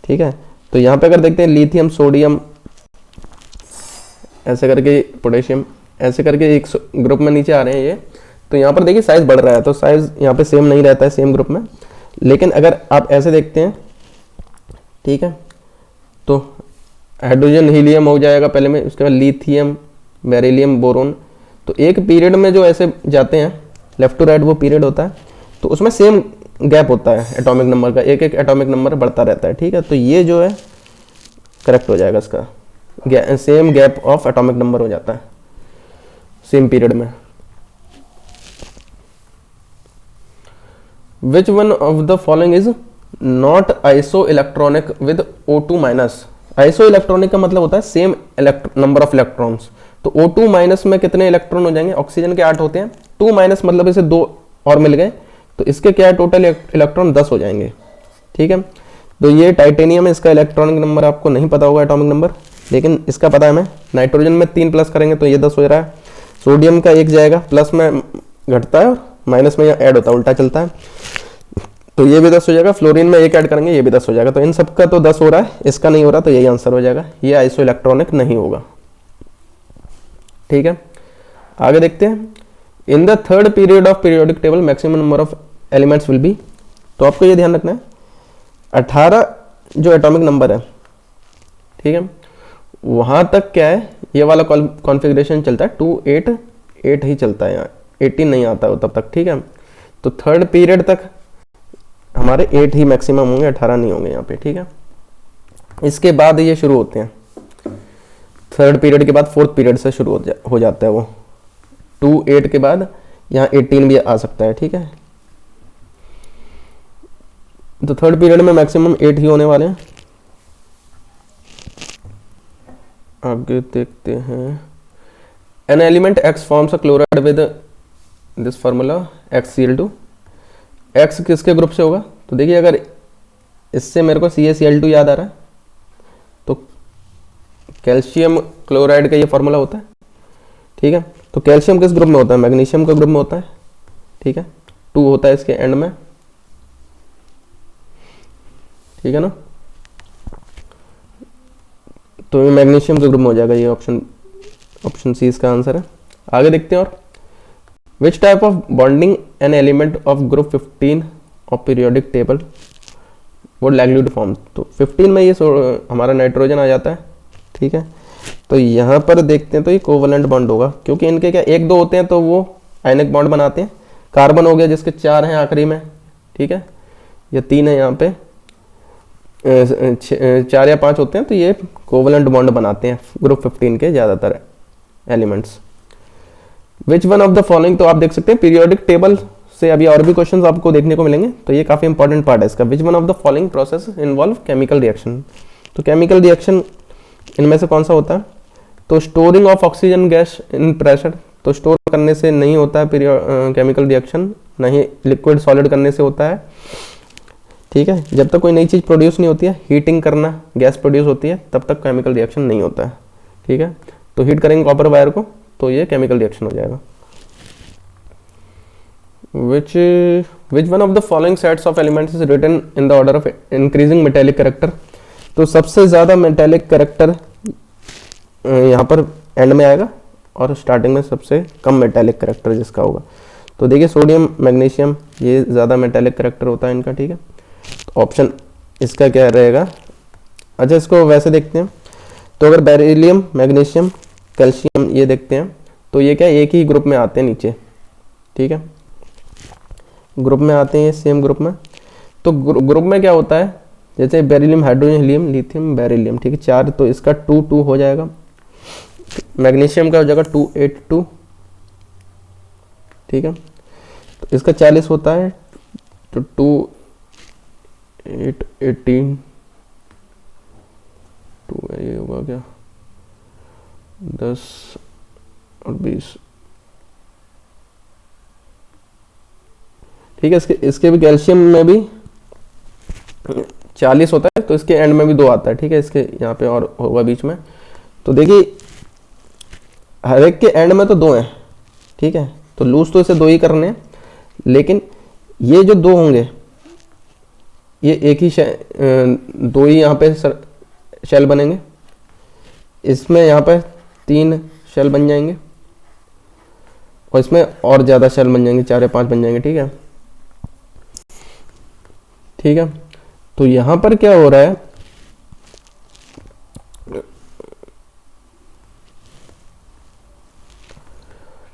ठीक है। तो यहाँ पे अगर देखते हैं लिथियम, सोडियम, ऐसे करके पोटेशियम, ऐसे करके एक ग्रुप में नीचे आ रहे हैं ये, तो यहाँ पर देखिए साइज बढ़ रहा है, तो साइज यहाँ पे सेम नहीं रहता है सेम ग्रुप में। लेकिन अगर आप ऐसे देखते हैं, ठीक है, तो हाइड्रोजन, हीलियम हो जाएगा पहले में, उसके बाद लिथियम, बेरिलियम, बोरोन। तो एक पीरियड में जो ऐसे जाते हैं लेफ्ट टू राइट, वो पीरियड होता है, तो उसमें सेम गैप होता है एटॉमिक नंबर का, एक एक एटॉमिक नंबर बढ़ता रहता है, ठीक है। तो ये जो है करेक्ट हो जाएगा इसका, same gap of atomic number हो जाता है सेम पीरियड में। विच one of the following is not iso electronic with O2-। Iso electronic का मतलब होता है सेम नंबर ऑफ इलेक्ट्रॉन्स। तो O2- में कितने इलेक्ट्रॉन हो जाएंगे, ऑक्सीजन के 8 होते हैं, 2- मतलब इसे 2 और मिल गए, तो इसके क्या है टोटल इलेक्ट्रॉन 10 हो जाएंगे, ठीक है। तो ये टाइटेनियम है, इसका इलेक्ट्रॉनिक नंबर आपको नहीं पता होगा एटॉमिक नंबर, लेकिन इसका पता है हमें। नाइट्रोजन में 3 प्लस करेंगे तो ये 10 हो रहा है। सोडियम का 1 जाएगा, प्लस में घटता है और माइनस में ऐड होता है, उल्टा चलता है, तो ये भी 10 हो जाएगा। फ्लोरीन में 1 ऐड करेंगे, ये भी 10 हो जाएगा। तो इन सब का तो 10 हो रहा है, इसका नहीं हो रहा, तो यही आंसर हो जाएगा, ये आइसो इलेक्ट्रॉनिक नहीं होगा, ठीक है। आगे देखते हैं, in the third period of periodic table maximum number of elements will be. तो आपको ये ध्यान रखना है, 18 जो एटॉमिक नंबर है, ठीक है, वहां तक क्या है, ये वाला कॉन्फ़िगरेशन चलता है 2 8 8 ही चलता है, यहाँ 18 नहीं आता तब तक, ठीक है। तो थर्ड पीरियड तक हमारे 8 ही मैक्सिमम होंगे, 18 नहीं होंगे यहाँ पे, ठीक है। इसके बाद ये शुरू होते हैं, थर्ड पीरियड के बाद फोर्थ पीरियड से शुरू हो जाता है वो, 2 8 के बाद यहाँ 18 भी आ सकता है, ठीक है। तो थर्ड पीरियड में मैक्सिमम 8 ही होने वाले हैं। आगे देखते हैं, an element X forms a chloride with this formula XCl2। X किसके ग्रुप से होगा, तो देखिए अगर इससे मेरे को CaCl2 याद आ रहा है, तो कैल्शियम क्लोराइड का ये फार्मूला होता है, ठीक है। तो कैल्शियम किस ग्रुप में होता है, मैग्नीशियम का ग्रुप में होता है, ठीक है। 2 होता है इसके एंड में, ठीक है ना। तो ये मैग्नीशियम के ग्रुप में हो जाएगा, ये ऑप्शन सी इसका आंसर है। आगे देखते हैं, और which type of bonding an element of group 15 of periodic table वो लाइकली टू फॉर्म। तो 15 में ये हमारा नाइट्रोजन आ जाता है, ठीक है। तो यहाँ पर देखते हैं, तो ये कोवलेंट बॉन्ड होगा, क्योंकि इनके क्या 1 2 होते हैं तो वो आयनिक बॉन्ड बनाते हैं। कार्बन हो गया जिसके 4 हैं आखिरी में, ठीक है, या 3 है यहाँ पे, 4 या 5 होते हैं, तो ये कोवलेंट बॉन्ड बनाते हैं ग्रुप 15 के ज़्यादातर elements. Which one of the following, तो आप देख सकते हैं पीरियोडिक टेबल से अभी और भी क्वेश्चंस आपको देखने को मिलेंगे, तो ये काफ़ी इंपॉर्टेंट पार्ट है इसका। विच one of the following process involve chemical reaction, तो केमिकल रिएक्शन इनमें से कौन सा होता है, तो storing of oxygen gas in pressure, तो स्टोर करने से नहीं होता है केमिकल रिएक्शन, नहीं लिक्विड सॉलिड करने से होता है, ठीक है। जब तक कोई नई चीज़ प्रोड्यूस नहीं होती है, हीटिंग करना, गैस प्रोड्यूस होती है, तब तक केमिकल रिएक्शन नहीं होता है, ठीक है। तो हीट करेंगे कॉपर वायर को तो ये केमिकल रिएक्शन हो जाएगा। Which one of the following sets of elements is written in the order of increasing metallic character, तो सबसे ज़्यादा मेटेलिक कैरेक्टर यहाँ पर एंड में आएगा, और स्टार्टिंग में सबसे कम मेटेलिक कैरेक्टर जिसका होगा। तो देखिए सोडियम मैग्नीशियम ये ज़्यादा मेटेलिक कैरेक्टर होता है इनका, ठीक है। तो ऑप्शन इसका क्या रहेगा, अच्छा इसको वैसे देखते हैं, तो अगर बेरिलियम मैग्नीशियम कैल्शियम ये देखते हैं, तो ये क्या एक ही ग्रुप में आते हैं नीचे, ठीक है, ग्रुप में आते हैं ये सेम ग्रुप में। तो ग्रुप में क्या होता है, जैसे beryllium hydrogen helium lithium beryllium, ठीक है, 4, तो इसका 2 2 हो जाएगा। मैग्नीशियम का हो जाएगा 2 8 2, ठीक है। तो इसका 40 होता है, तो 2 8 18 2 ये होगा क्या 10 और 20, ठीक है। इसके भी कैल्शियम में भी 40 होता है, तो इसके एंड में भी 2 आता है, ठीक है, इसके यहाँ पे और होगा बीच में। तो देखिए हर एक के एंड में तो 2 हैं, ठीक है, तो लूज तो इसे 2 ही करने हैं, लेकिन ये जो 2 होंगे ये एक ही 2 ही यहाँ पे शेल बनेंगे, इसमें यहाँ पे 3 शेल बन जाएंगे, और इसमें और ज़्यादा शेल बन जाएंगे, 4 या 5 बन जाएंगे, ठीक है, ठीक है। तो यहाँ पर क्या हो रहा है,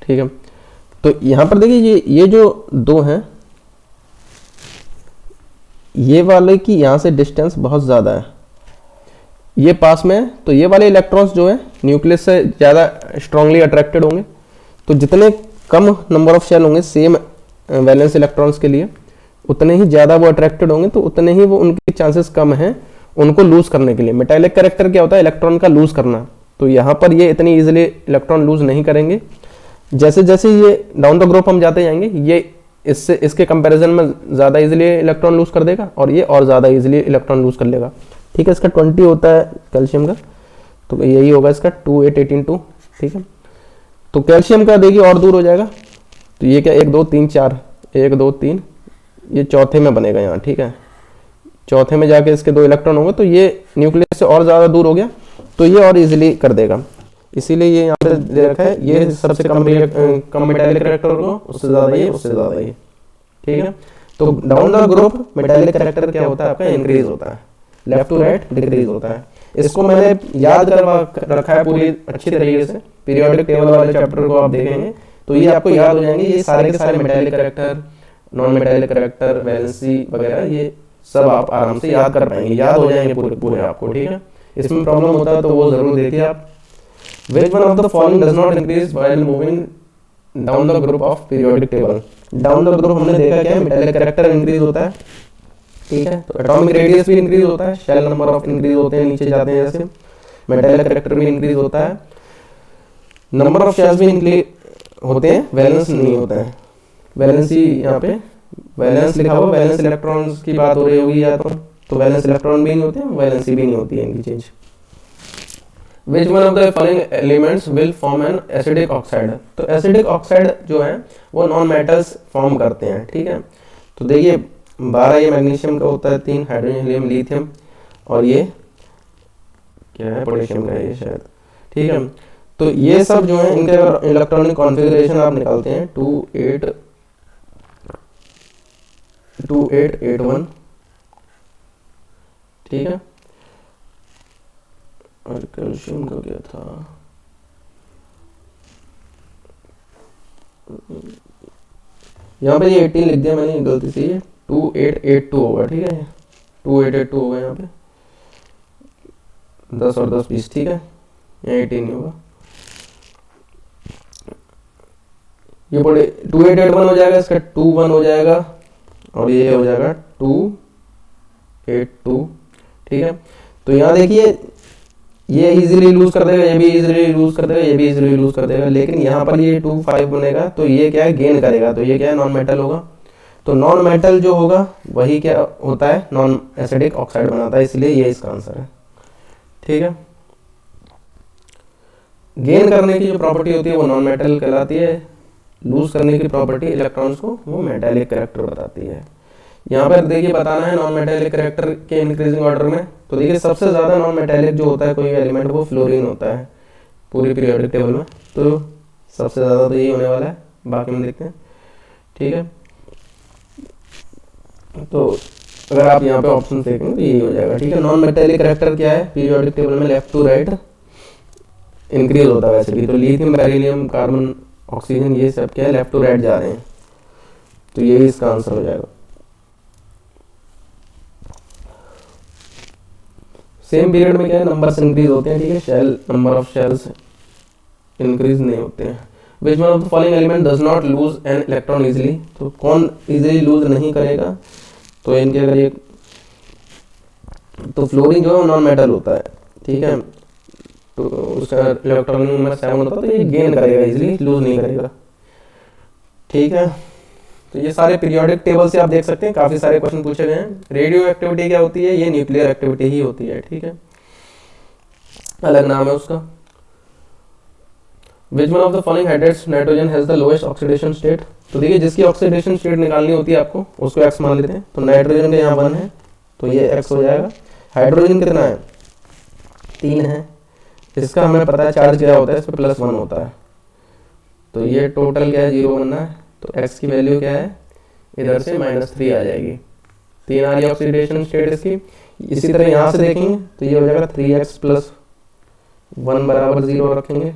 ठीक है, तो यहाँ पर देखिए ये जो 2 हैं, ये वाले की यहाँ से डिस्टेंस बहुत ज़्यादा है, ये पास में है, तो ये वाले इलेक्ट्रॉन्स जो है न्यूक्लियस से ज़्यादा स्ट्रांगली अट्रैक्टेड होंगे। तो जितने कम नंबर ऑफ शेल होंगे सेम वैलेंस इलेक्ट्रॉन्स के लिए, उतने ही ज़्यादा वो अट्रैक्टेड होंगे, तो उतने ही वो उनके चांसेस कम हैं उनको लूज करने के लिए। मेटालिक कैरेक्टर क्या होता है, इलेक्ट्रॉन का लूज करना, तो यहाँ पर ये इतनी ईजिली इलेक्ट्रॉन लूज नहीं करेंगे। जैसे जैसे ये डाउन द ग्रुप हम जाते जाएंगे, ये इसके कंपैरिजन में ज़्यादा इजीली इलेक्ट्रॉन लूज कर देगा, और ये और ज़्यादा इजीली इलेक्ट्रॉन लूज कर लेगा, ठीक है। इसका 20 होता है कैल्शियम का, तो यही होगा इसका 2 8 18 2, ठीक है। तो कैल्शियम का देखिए और दूर हो जाएगा, तो ये क्या 1 2 3 4 1 2 3, ये चौथे में बनेगा यहाँ, ठीक है, चौथे में जाके इसके 2 इलेक्ट्रॉन होंगे, तो ये न्यूक्लियस से और ज़्यादा दूर हो गया, तो ये और इजीली कर देगा, इसीलिए ये यहाँ पे दे रखा है, ये सबसे कम मेटालिक कैरेक्टर होगा, उससे ज़्यादा ये, उससे ज़्यादा ये, ठीक है। तो down the group metallic character क्या होता है आपका, इंक्रीज होता है, लेफ्ट टू राइट डिक्रीज होता है। इसको मैंने याद करवा रखा है पूरी अच्छी तरीके से, पीरियोडिक टेबल वाले चैप्टर को आप देखेंगे तो ये आपको याद हो जाएंगे, ये सारे के सारे metallic character, non metallic character, valency वगैरह, ये सब आप आराम से याद कर पाएंगे, याद हो जाएंगे पूरे पूरे आपको, ठीक है। इसमें प्रॉब्लम होता है तो वो जरूर देखिए आप। Which one of the following does not increase while moving down the group of periodic table? Down the group हमने देखा क्या है, मेटालिक कैरेक्टर इंक्रीज होता है, ठीक है। तो एटॉमिक रेडियस भी इंक्रीज होता है, शेल नंबर ऑफ इंक्रीज होते हैं, नीचे जाते हैं जैसे, मेटालिक कैरेक्टर भी इंक्रीज होता है, नंबर ऑफ शेल्स भी इंक्रीज होते हैं, वैलेंस नहीं होता है। वैलेंसी यहाँ पे वैलेंस लिखा हुआ, वैलेंस इलेक्ट्रॉन्स की बात हो रही होगी या तो वैलेंस इलेक्ट्रॉन भी नहीं होते हैं, वैलेंसी भी नहीं होती है इनकी change. Which one of the following elements will form an acidic oxide? तो एसिडिक ऑक्साइड जो है वो नॉन मेटल्स फॉर्म करते हैं, ठीक है। तो देखिए 12 ये मैग्नीशियम का होता है, 3 हाइड्रोजन हीलियम लिथियम, और ये क्या है, पोटेशियम का है ये शायद, ठीक है। तो ये सब जो है इनके इलेक्ट्रॉनिक कॉन्फ़िगरेशन आप निकालते हैं 2881, ठीक है। और कैल्शियम का क्या था, यहाँ पे ये 18 लिख दिया मैंने गलती से, ये 2882 होगा, ठीक है, 2882 होगा यहाँ पे, 10 और 10 20, ठीक है, यहाँ 18 नहीं होगा, ये पड़े 2881 हो जाएगा, इसका 21 हो जाएगा, और ये हो जाएगा 282, ठीक है। तो यहाँ देखिए ये इजीली लूज कर देगा, ये भी इजीली लूज कर देगा, ये भी इजीली लूज कर देगा, लेकिन यहाँ पर ये 25 बनेगा, तो ये क्या है, गेन करेगा, तो ये क्या है, नॉन मेटल होगा। तो नॉन मेटल जो होगा वही क्या होता है, नॉन एसिडिक ऑक्साइड बनाता है, इसलिए ये इसका आंसर है, ठीक है। गेन करने की जो प्रॉपर्टी होती है वो नॉन मेटल कहलाती है, लूज करने की प्रॉपर्टी इलेक्ट्रॉन्स को वो मेटालिक कैरेक्टर बताती है। यहाँ पर देखिए बताना है नॉन मेटालिक कैरेक्टर के इंक्रीजिंग ऑर्डर में, तो देखिए सबसे ज़्यादा नॉन मेटालिक जो होता है कोई एलिमेंट वो फ्लोरीन होता है पूरी पीरियोडिक टेबल में, तो सबसे ज़्यादा तो यही होने वाला है, बाकी में देखते हैं, ठीक है। तो अगर आप यहाँ पे ऑप्शन देखेंगे तो यही हो जाएगा, ठीक है। नॉन मेटालिक कैरेक्टर क्या है, पीरियोडिक टेबल में लेफ्ट टू राइट इंक्रीज होता है वैसे भी, तो लिथियम, बेरिलियम, कार्बन, ऑक्सीजन, ये सब क्या है, लेफ्ट टू राइट जा रहे हैं, तो यही इसका आंसर हो जाएगा। सेम पीरियड में क्या है, नंबर्स इंक्रीज होते हैं, ठीक है, shell number of shells increase नहीं होते हैं। Which one of the following element does not lose an electron easily, तो कौन इजीली लूज नहीं करेगा, तो इनके अगर ये, तो फ्लोरीन जो है नॉन मेटल होता है, ठीक है, तो उसका इलेक्ट्रॉन नंबर 7 होता है, तो ये गेन करेगा, इजीली लूज नहीं करेगा, ठीक है। तो ये सारे पीरियोडिक टेबल से आप देख सकते हैं, काफी सारे क्वेश्चन पूछे गए हैं। रेडियो एक्टिविटी क्या होती है, ये न्यूक्लियर एक्टिविटी ही होती है, ठीक है, अलग नाम है उसका। विच one of the following hydrates nitrogen has the lowest oxidation state, तो देखिए जिसकी ऑक्सीडेशन स्टेट निकालनी होती है आपको उसको एक्स मान लेते हैं, तो नाइट्रोजन का यहाँ 1 है तो ये एक्स हो जाएगा। हाइड्रोजन कितना है, 3 है, इसका हमें पता है चार्ज क्या होता है, इस पर +1 होता है, तो ये टोटल क्या है 0 बनना है, तो x की वैल्यू क्या है, इधर से -3 आ जाएगी, 3 आ रही ऑक्सीडेशन स्टेट इसकी। इसी तरह यहाँ से देखेंगे तो ये हो जाएगा 3x + 1 = 0 रखेंगे,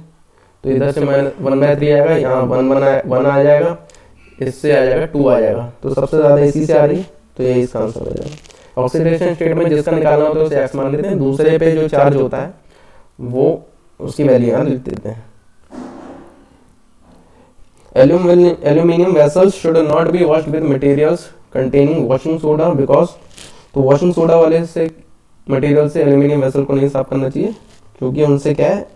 तो इधर से -1/3 आएगा, यहाँ 1 आ जाएगा, इससे आ जाएगा 2 आ जाएगा, तो सबसे ज़्यादा इसी से आ रही है, तो ये इसका आंसर हो जाएगा। ऑक्सीडेशन स्टेट में जिसका निकालना होता है उसे x मान लेते हैं, दूसरे पे जो चार्ज होता है वो उसकी वैल्यू यहाँ लिख देते हैं। Aluminium vessels should not be washed with materials containing washing soda because, तो washing soda वाले से मटेरियल से एल्यूमिनियम वेसल को नहीं साफ करना चाहिए, क्योंकि उनसे क्या है,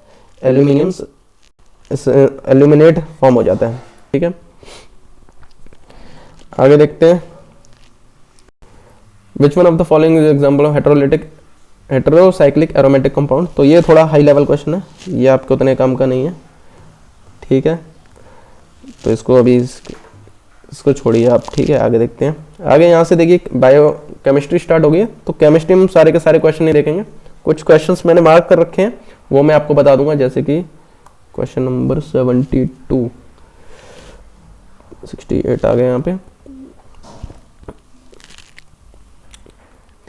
एल्यूमिनेट फॉर्म हो जाता है, ठीक है। आगे देखते हैं, which one of the following is example of heterocyclic aromatic compound, तो ये थोड़ा हाई लेवल क्वेश्चन है, ये आपके उतने काम का नहीं है, ठीक है, तो इसको अभी इसको छोड़िए आप, ठीक है। आगे देखते हैं, आगे यहाँ से देखिए बायो केमिस्ट्री स्टार्ट हो गई है, तो केमिस्ट्री में सारे के सारे क्वेश्चन नहीं देखेंगे, कुछ क्वेश्चंस मैंने मार्क कर रखे हैं वो मैं आपको बता दूंगा, जैसे कि क्वेश्चन नंबर 68 आ गए यहाँ पे,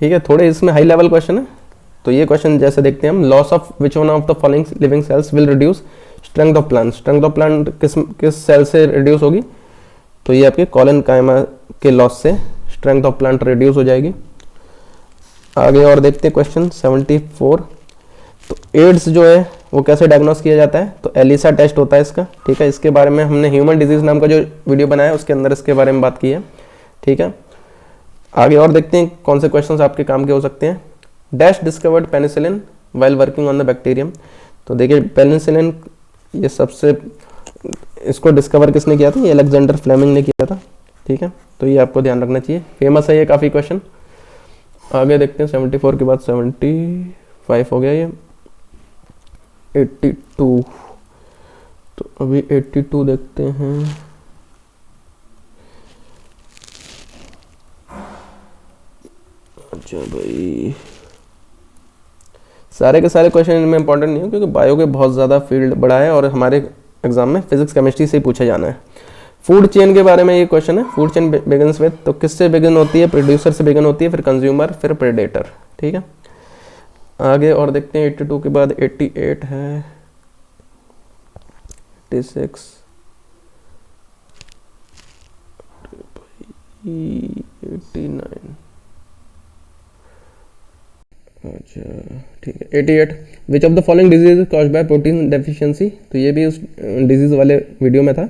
ठीक है, थोड़े इसमें हाई लेवल क्वेश्चन है। तो ये क्वेश्चन जैसे देखते हैं हम, loss of which one of the following living cells will reduce strength of plant. Strength of plant किस सेल से रिड्यूस होगी? तो ये आपके कोलेनकाइमा के लॉस से स्ट्रेंथ ऑफ प्लांट रिड्यूस हो जाएगी। आगे और देखते हैं क्वेश्चन 74। तो एड्स जो है वो कैसे डायग्नोस किया जाता है? तो एलिसा टेस्ट होता है इसका, ठीक है। इसके बारे में हमने ह्यूमन डिजीज नाम का जो वीडियो बनाया है उसके अंदर इसके बारे में बात की है, ठीक है। आगे और देखते हैं कौन से क्वेश्चंस आपके काम के हो सकते हैं। Dash discovered penicillin while working on the bacterium. तो देखिए पेनिसिलिन ये सबसे इसको डिस्कवर किसने किया था? ये अलेक्जेंडर फ्लेमिंग ने किया था, ठीक है। तो ये आपको ध्यान रखना चाहिए, फेमस है ये काफ़ी क्वेश्चन। आगे देखते हैं 74 के बाद 75 हो गया ये 82। तो अभी 82 देखते हैं। अच्छा भाई, सारे के सारे क्वेश्चन इनमें इंपॉर्टेंट नहीं है क्योंकि बायो के बहुत ज़्यादा फील्ड बड़ा है और हमारे एग्जाम में फिजिक्स केमिस्ट्री से ही पूछा जाना है। फूड चेन के बारे में ये क्वेश्चन है। फूड चेन बिगिंस विद, तो किससे बिगिन होती है? प्रोड्यूसर से बिगिन होती है, फिर कंज्यूमर, फिर प्रेडेटर, ठीक है। आगे और देखते हैं 82 के बाद 88 है, 86, 89। अच्छा ठीक है 88। विच of the following disease is caused bye protein deficiency. तो ये भी उस डिजीज वाले वीडियो में था।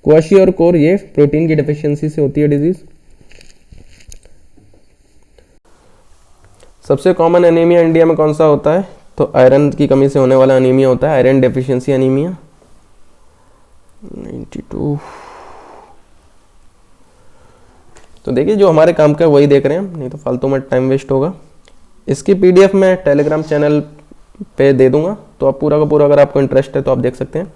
क्वाशी और कोर ये प्रोटीन की डेफिशिएंसी से होती है डिजीज। सबसे कॉमन एनीमिया इंडिया में कौन सा होता है? तो आयरन की कमी से होने वाला एनीमिया होता है, आयरन डेफिशिएंसी एनीमिया। 92। तो देखिए जो हमारे काम का वही देख रहे हैं, नहीं तो फालतू में टाइम वेस्ट होगा। इसकी पीडीएफ मैं टेलीग्राम चैनल पे दे दूंगा, तो आप पूरा का पूरा अगर आपको इंटरेस्ट है तो आप देख सकते हैं।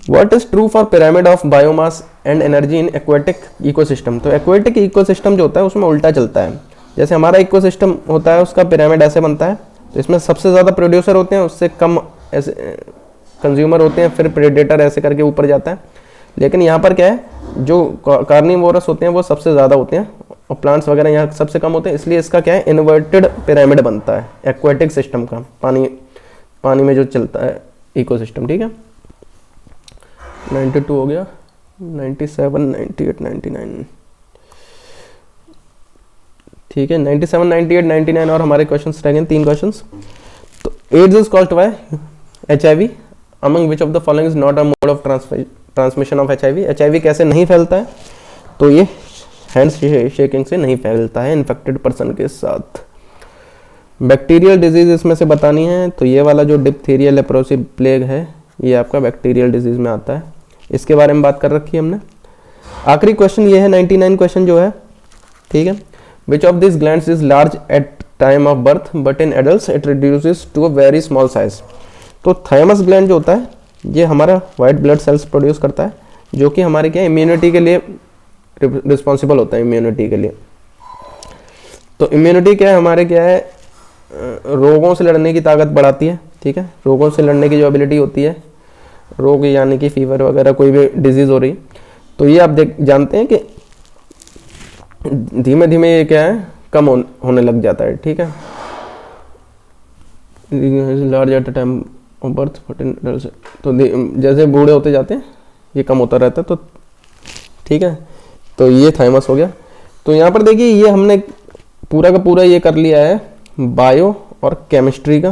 What is true for pyramid of biomass and energy in aquatic ecosystem. तो एक्वेटिक इकोसिस्टम जो होता है उसमें उल्टा चलता है। जैसे हमारा इकोसिस्टम होता है उसका पिरामिड ऐसे बनता है, तो इसमें सबसे ज़्यादा प्रोड्यूसर होते हैं, उससे कम ऐसे कंज्यूमर होते हैं, फिर प्रेडेटर ऐसे करके ऊपर जाता है। लेकिन यहाँ पर क्या है, जो कार्निवोरस होते हैं वो सबसे ज़्यादा होते हैं और प्लांट्स वगैरह यहाँ सबसे कम होते हैं, इसलिए इसका क्या है इन्वर्टेड पिरामिड बनता है एक्वेटिक सिस्टम का, पानी में जो चलता है इकोसिस्टम, ठीक है। 92 हो गया, 97, 98, 99, ठीक है। 97, 98, 99 और हमारे क्वेश्चंस रह गए 3 क्वेश्चंस। तो AIDS is caused by HIV, among which of the following is not a mode of transmission of HIV। HIV कैसे नहीं फैलता है? तो ये हैंड शेकिंग से नहीं फैलता है इन्फेक्टेड पर्सन के साथ। बैक्टीरियल डिजीज इसमें से बतानी है, तो ये वाला जो डिप्थीरिया लेप्रोसी प्लेग है ये आपका बैक्टीरियल डिजीज में आता है, इसके बारे में बात कर रखी है हमने। आखिरी क्वेश्चन ये है 99 क्वेश्चन जो है, ठीक है। Which of this glands is large at time of birth but in adults it reduces to a very small size. तो थाइमस ग्लैंड जो होता है ये हमारा वाइट ब्लड सेल्स प्रोड्यूस करता है, जो कि हमारे क्या इम्यूनिटी के लिए रिस्पॉन्सिबल होता है, इम्यूनिटी के लिए। तो इम्यूनिटी क्या है हमारे, क्या है रोगों से लड़ने की ताकत बढ़ाती है, ठीक है। रोगों से लड़ने की जो एबिलिटी होती है, रोग यानी कि फीवर वगैरह कोई भी डिजीज हो रही, तो ये आप जानते हैं कि धीमे धीमे ये क्या है कम होने लग जाता है, ठीक है। Large at time of birth, तो जैसे बूढ़े होते जाते हैं ये कम होता रहता है, तो ठीक है। तो ये थाइमस हो गया। तो यहाँ पर देखिए ये हमने पूरा का पूरा ये कर लिया है बायो और केमिस्ट्री का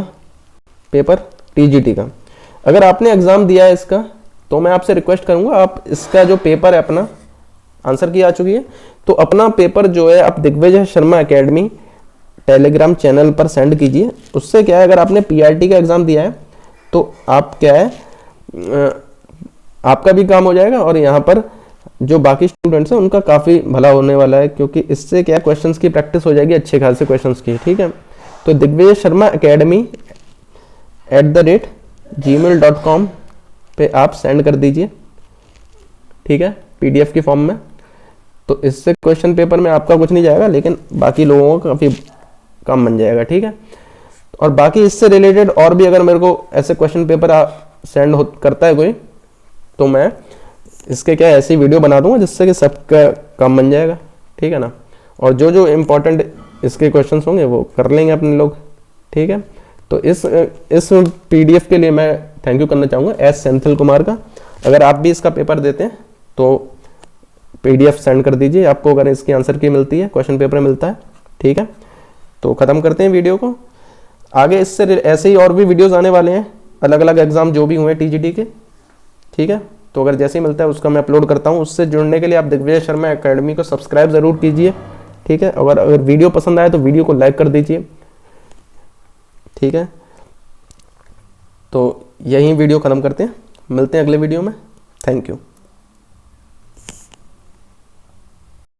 पेपर TGT का। अगर आपने एग्जाम दिया है इसका, तो मैं आपसे रिक्वेस्ट करूंगा आप इसका जो पेपर है अपना आंसर की आ चुकी है, तो अपना पेपर जो है आप Digvijay Sharma academy Telegram channel पर सेंड कीजिए। उससे क्या है अगर आपने PRT का एग्जाम दिया है तो आप क्या है आपका भी काम हो जाएगा और यहाँ पर जो बाकी स्टूडेंट्स हैं उनका काफ़ी भला होने वाला है, क्योंकि इससे क्या क्वेश्चंस की प्रैक्टिस हो जाएगी अच्छे खासे क्वेश्चंस की, ठीक है। तो दिग्विजय शर्मा एकेडमी @gmail.com पे आप सेंड कर दीजिए, ठीक है, PDF की फॉर्म में। तो इससे क्वेश्चन पेपर में आपका कुछ नहीं जाएगा, लेकिन बाकी लोगों का काफ़ी काम बन जाएगा, ठीक है। और बाकी इससे रिलेटेड और भी अगर मेरे को ऐसे क्वेश्चन पेपर सेंड करता है कोई, तो मैं इसके क्या ऐसी वीडियो बना दूंगा जिससे कि सबका काम बन जाएगा, ठीक है ना। और जो जो इम्पोर्टेंट इसके क्वेश्चंस होंगे वो कर लेंगे अपने लोग, ठीक है। तो इस पीडीएफ के लिए मैं थैंक यू करना चाहूँगा एस सेंथिल कुमार का। अगर आप भी इसका पेपर देते हैं तो पीडीएफ सेंड कर दीजिए, आपको अगर इसकी आंसर की मिलती है, क्वेश्चन पेपर मिलता है, ठीक है। तो ख़त्म करते हैं वीडियो को। आगे इससे ऐसे ही और भी वीडियोज़ आने वाले हैं, अलग अलग एग्जाम जो भी हुए टीजीटी के, ठीक है। तो अगर जैसे ही मिलता है उसका मैं अपलोड करता हूँ। उससे जुड़ने के लिए आप दिग्विजय शर्मा एकेडमी को सब्सक्राइब ज़रूर कीजिए, ठीक है। अगर वीडियो पसंद आए तो वीडियो को लाइक कर दीजिए, ठीक है। तो यही वीडियो ख़त्म करते हैं, मिलते हैं अगले वीडियो में। Thank you.